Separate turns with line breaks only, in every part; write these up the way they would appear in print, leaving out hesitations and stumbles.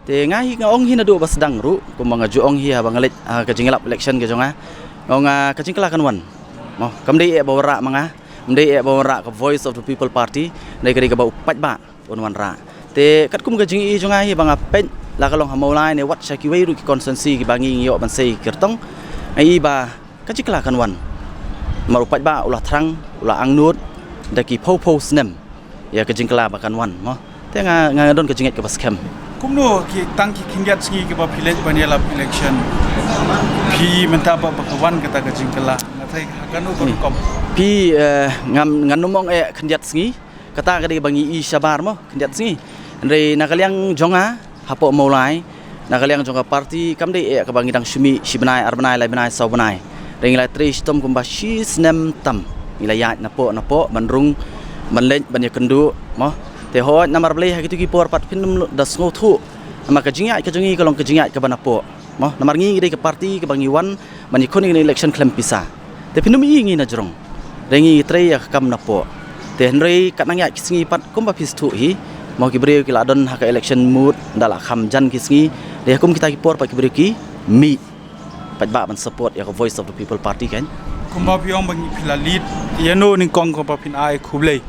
te ngai ngong hi na do basdang ru ko mga juong hi ha bangalit ka jinglap election ke jonga ngong ka jingkala kan wan mo kamdei e bawra mga mdei e bawra ka voice of the people party nei ka ba upat ba on wan ra te kat kum ka jing i jonga hi banga pen la ka long hamolai ne wat shaki wei ru ki consensus ki bangi yo ban sei kirtong ai ba ka jingkala kan wan mar upat ba ulah thrang ulah angnut daki po snem ya ka jingkala ba kan wan mo te nga don ka jinget ka baskem
kumno ki tang ki kingat singi ke ba village baniala election pi menta ba bakawan kata ka jingkala ngatai hakanu kom
pi ngam nomong e kinjat singi kata ka de bangi I sabar mo kinjat singi re nakaliang jonga hapo maulai nakaliang jonga party kamde e ka bangi dang shumi shibnai arbanai lai banai saubanai re ngilai trish tom kumba shis nem tam ilaya napo bandrung manlen banya kendu mo te ho namar blei ha gitu ki por pat pin das ngo thu nama ka jingai ka jongi kalong ka jingai ka banapo mo namar ngi de ka party ka bangi wan bani khoni ni election klem pisa te pinum I ngi na jrong rengi trei ya kam napo te henrei ka nang ya kisingi pat kumba pis thu hi mo ki breu ki ladon ha ka election mood dala kham jan kisingi de kum kita ki por pat ki breu ki mi pat ba ban support ya ka voice of the people party kan
kumba piong bangi pilalit yano ning kong ko pa pin ai khublei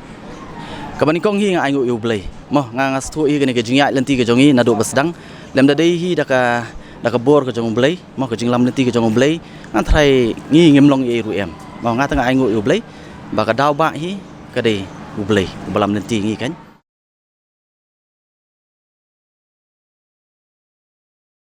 kabani kong hi nga ai ngu blai mo nga stu I gani ke jingya lenti ke jongi na do basdang lem da dei hi da ka bor ke jong blai mo ke jinglam lenti ke jong blai ngan thrai ngi ngim long e ru em mo nga tanga ai ngu blai ba ka daw ba hi ka dei blai balam lenti ngi kan